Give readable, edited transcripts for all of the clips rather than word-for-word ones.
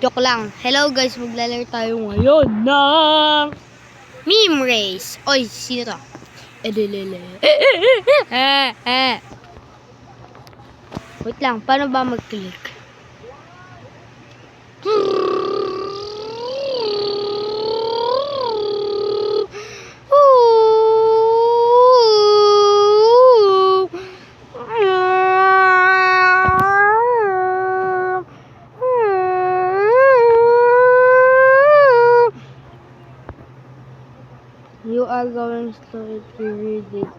Joke lang. Hello guys, maglalaro tayo ngayon ng meme race. Oy, sino to? Edelele. Wait lang, paano ba mag-click? You are going to read it.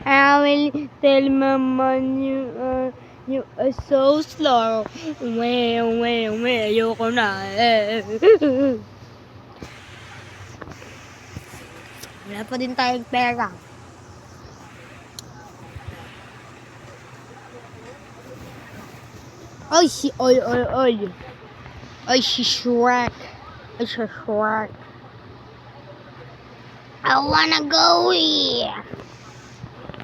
I will tell Mama you are so slow. Ayoko na. Wala pa din tayong pera. Ay, si Oy. Ay, si Shrek. Ay, si Shrek. I wanna go here.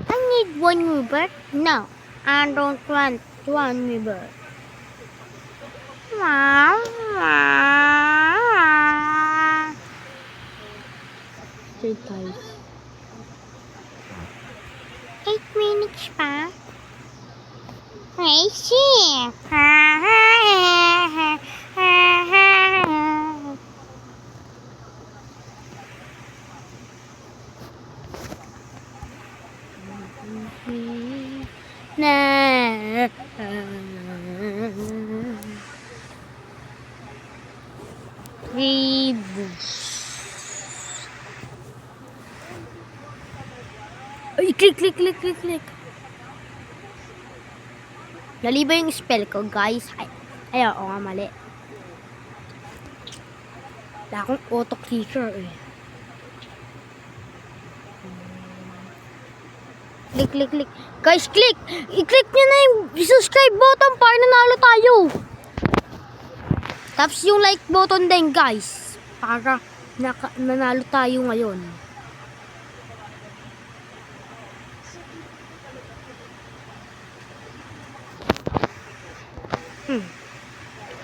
I need one more bird. No, I don't want one more bird. Three times. 8 minutes pa. I see. Rebus. Ay, click. Mali ba yung spell ko, guys? Ay, oo nga, mali. Wala akong auto-clicker eh. Click. Guys, click! I-click nyo na yung subscribe button para nanalo tayo. Tapos yung like button din, guys. Para nanalo tayo ngayon.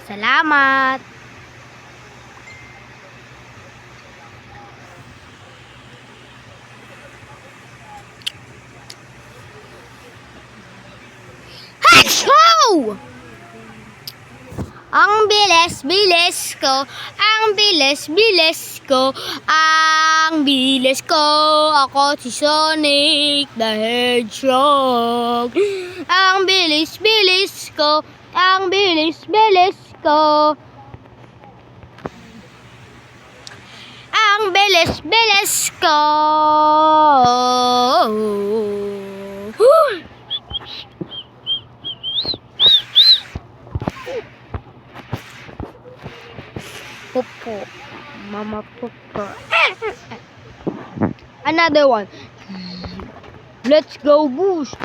Salamat! Hatshow! Ang bilis ko, ako si Sonic the Hedgehog. Ang bilis ko, ang bilis ko. Popo, Mama Popo. Another one. Let's go boost.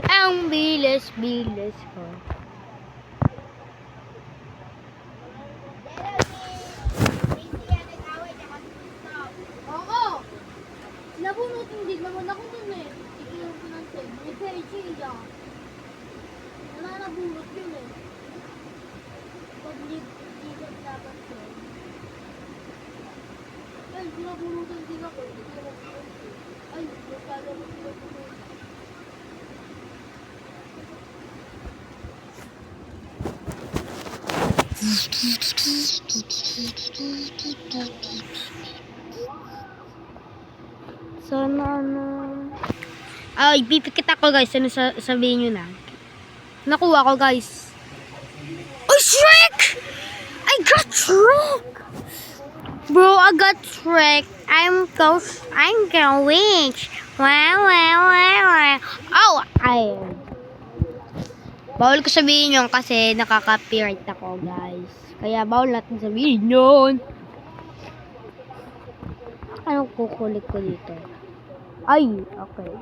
Ang bilis ko. Oo. Nabunutin din naman ako dun eh. Ikilang ko ng tayo. May pechi yan. Wala nabunot yun eh. Pag-lipat dapat ko. Ay, nabunutin din ako. Ay, nakala ko sila pumunta. Sana ay, pipikit ako guys. Ano sabihin nyo na? Nakuha ko guys. Oh, Shrek! I got Shrek! Bro, I got Shrek. I'm going. Wow. Oh, bawal ko sabihin yun kasi nakaka-copyright ako guys. Kaya bawal natin sabihin yun. Anong kukulik ko dito? Ay, okay.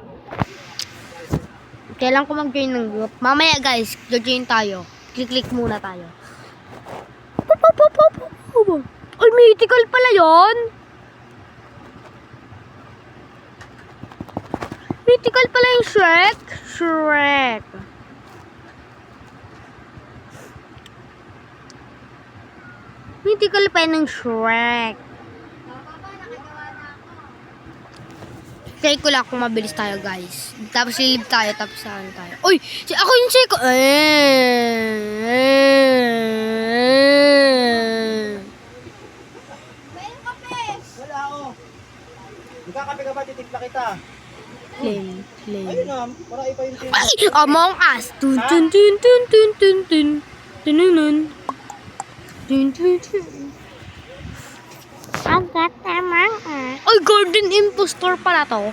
Kailangan ko mag-join ng group. Mamaya guys, join tayo. Click muna tayo. Ay, mythical pala yun. Mythical pala yung Shrek. Mythical pa ng Shrek. Try ko lang kung mabilis tayo, guys. Tapos silib tayo, tapos saan tayo. Uy! Ako yung seko! Wala ako. Magkakape ka ba? Titimpla kita. Flame. Ayun na, marami pa yung Ay! Among Us! Tun tun tun tun tun tun tun. Tununun. Tun tun tun. Agad Among Us. Ay! Golden Impostor pala to.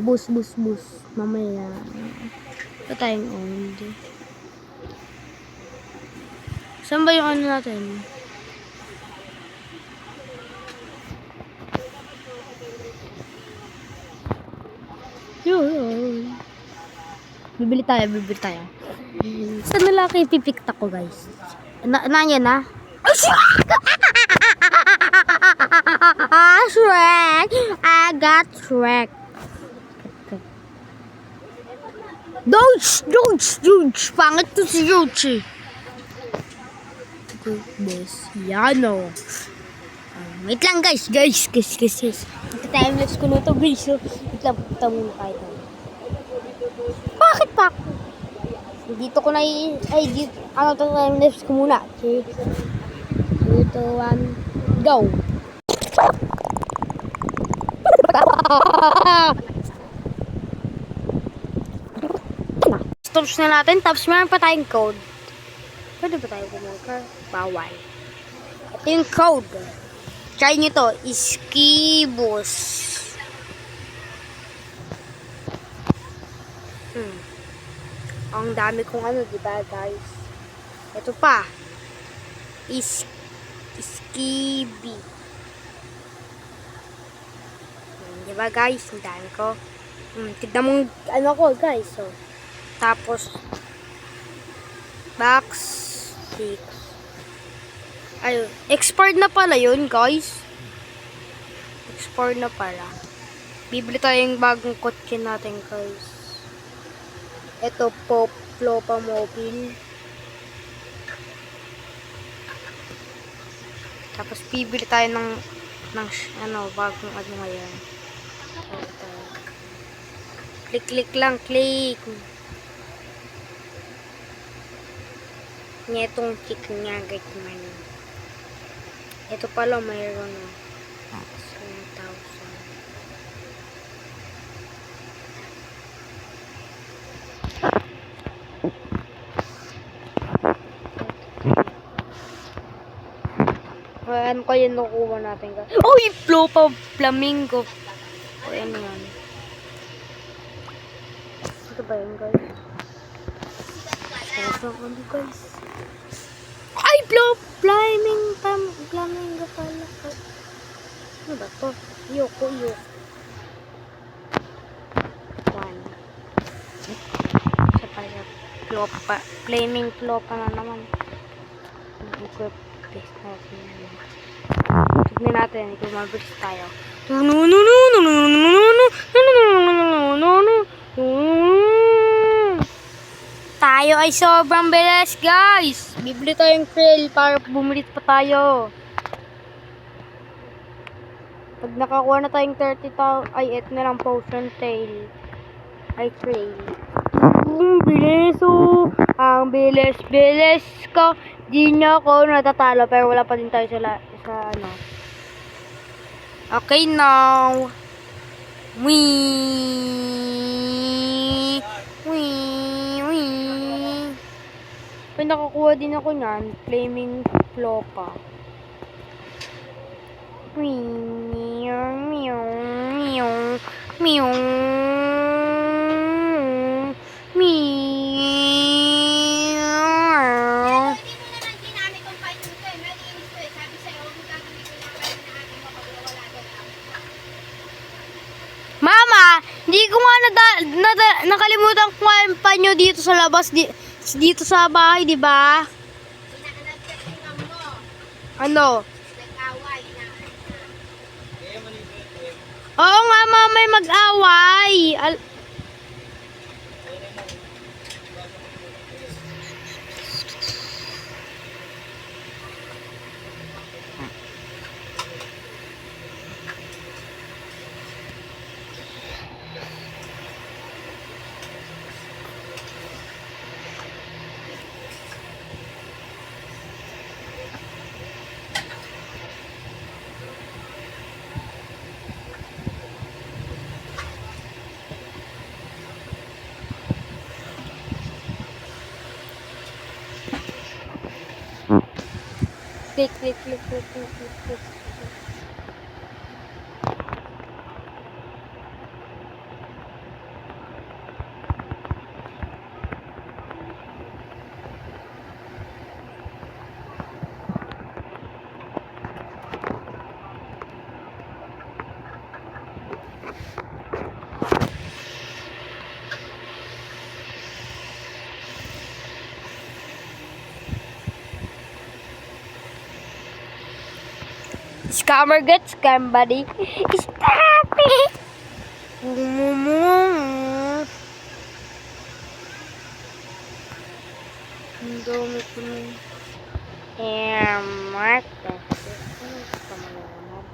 Bus. Mamaya. Ito tayong owned. Saan ba yung ano natin? Yun. Bibili tayo. Saan na lang kayo pipikta ko, guys? Nanyan na? Shrek! I got Shrek. Doge! Pangit to si Doge. Goodness. Yan o. Wait lang, guys. Ita-timelapse ko na ito, guys. So, wait lang, punta muna tayo. Bakit pa ako? Dito ko na dito, timelapse ko muna. 3, 2, 1, go! Stop na natin, tapos meron pa tayong code. Pwede ba tayo kumulka? Bawal. Ito yung code. Try nyo to. Iskibos. Ang dami kong ano, diba guys? Ito pa. Iskibi. Diba guys? Ang dami ko. Tignan mong ano ko guys. So, tapos box 6. Ayun. Expired na pala yun, guys. Expired na pala. Bibili tayo yung bagong kotse natin, guys. Ito po, Flopa Mobile. Tapos bibili tayo ng bagong ano ngayon. Click lang, click. Netong kick niya, man. Ito pala mayroon na 7,000. Ano kaya nakuha natin? Uy! Flopa Flamingo. Ayan yan. Ito ba yun, guys? Ano, guys? Ay! Flamingo pala. Ano ba to? Yoko. 1. Isa pala. Flaming Flopa na naman. Equip this natin. Tignan natin kung mabilis tayo. Tayo ay sobrang bilis, guys. Bibili tayong trail para bumili pa tayo. Pag nakakuha na tayong 30,000, ay ito na lang potion tail. Ay trail. Ang bilis ko. Di niya ako natatalo pero wala pa din tayo sa ano. Okay now. Wee. Pag nakakuha din ako niyan, Flaming Flopa. Mama, hindi ko nga nakalimutan ko ang panyo dito sa labas, dito sa bahay, di ba? Ano? Oo nga, mama, may mag-away. click, click, click, click, click, click, click. Scammer gets scam, buddy. Stop it! Ang dami ko na. Mark. Ano gusto mo naman?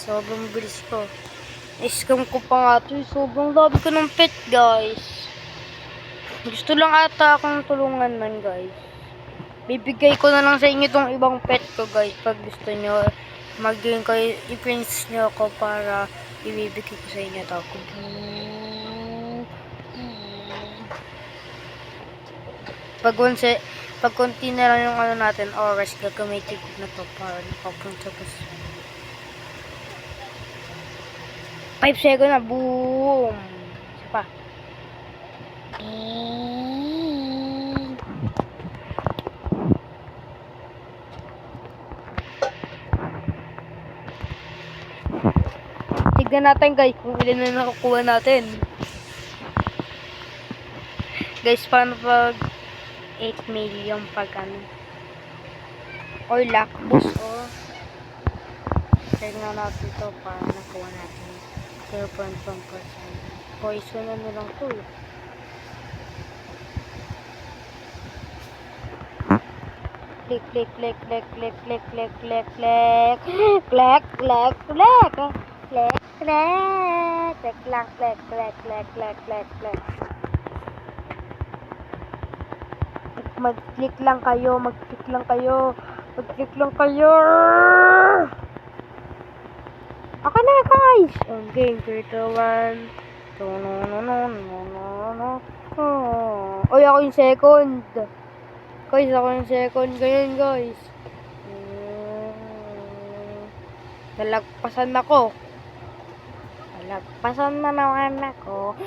Sobrang bilis ko. Na-scam ko pa nga ito. Sobrang dami ko ng pet, guys. Gusto lang ata akong tulungan man, guys. Bibigay ko na lang sa inyo itong ibang pet ko, guys. Pag gusto nyo, mag-game kayo, i-prints nyo ako para ibibigay ko sa inyo ito. Pag konti na lang yung ano natin, oras, gagamitin ko na to para nakapunta ko sa 5 seconds na. Boom! Isa pa. Tignan natin, guys, kung ilan na nakukuha natin. Guys, paano pag 8 million pag ano? Or luck boost o. Tignan natin ito para nakuha natin. 0.1%. Poison na nilang to. Click, click, click, click, click, click, click, click, click. Click, click, click. Click, click. Click lang, click, click, click, click, click, click. Mag-click lang kayo, mag-click lang kayo. Mag-click lang kayo. Ako na, guys! Okay, 3, 2, 1. Oy, ako yung second. Guys, ako yung second. Ganyan, guys. Nalagpasan ako. Nalagpasan na naman ako.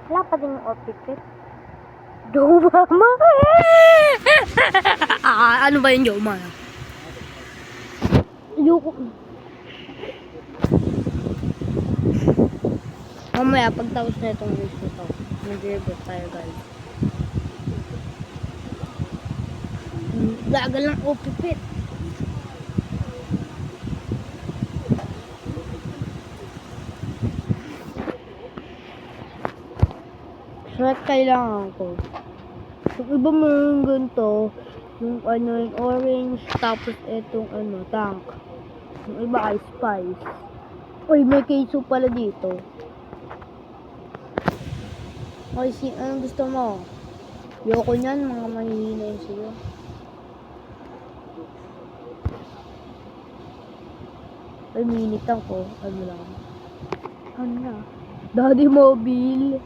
Wala pa din yung outfit. Joma ma. Ano ba yung Joma? Ayoko. Mamaya, pagtapos na itong video to, mag-reboot tayo, guys. Gagal lang opipit. Sweat kailangan ko. Yung iba mo yung ganito, yung ano, yung orange, tapos itong ano, tank. Yung iba ay spice. Uy, may queso pala dito. Uy, anong gusto mo? Yoko niyan, mga mahihina yun sa'yo. Uy, minit tank ko. Ano lang. Ano na? Daddy Mobile.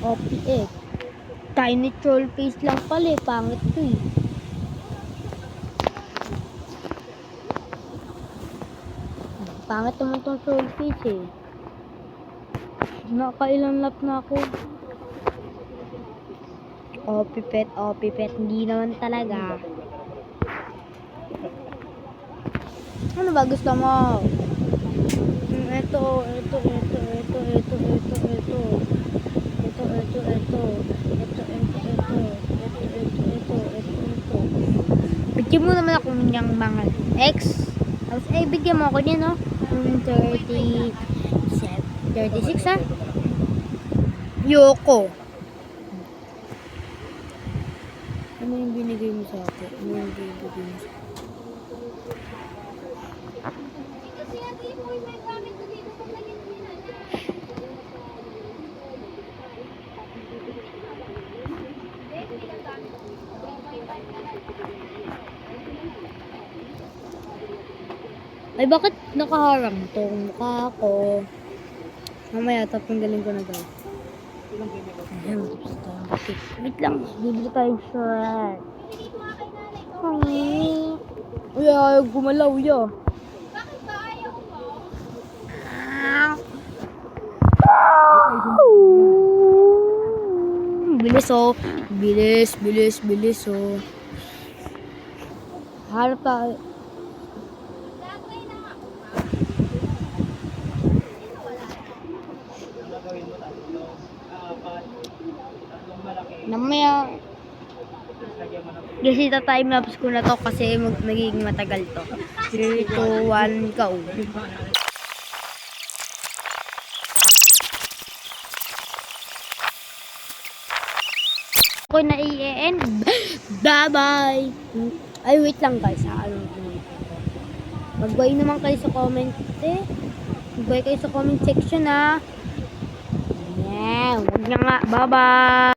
OPX. Tiny troll face lang pala eh. Pangit to eh. Pangit naman tong troll face eh. Nakailang lap na ako. Oh, pipet. Hindi naman talaga. Ano ba gusto mo? Ito. Bigyan mo naman ako ng mga X. Tapos, bigyan mo ako niya, no? 37, 36, ha? Yoko. Ano yung binigay mo sa akin? Ano yung binigay mo sa akin? Ay, bakit nakaharang tong mukha ko? Mamaya, tatanggalin ko na guys. Ayan, tapos tayo bakit. Wait lang, bibili tayong shirt. Uy, ayaw gumalaw, ya. Bakit ba ayaw mo? Bilis oh. Bilis oh. Harap tayo. Gagawin na nga. Ang gagawin mo, apat, tatlong malaki, Namaya, tapos lagyan mo ng kasi time lapse ko na to kasi magiging matagal to. 3, 2, 1, go. Ako na i-end. Bye-bye. Ay, wait lang guys. Mag-bye naman kayo sa comment eh. Mag-bye kayo sa comment section ha. Yeah, wag na nga. Bye-bye.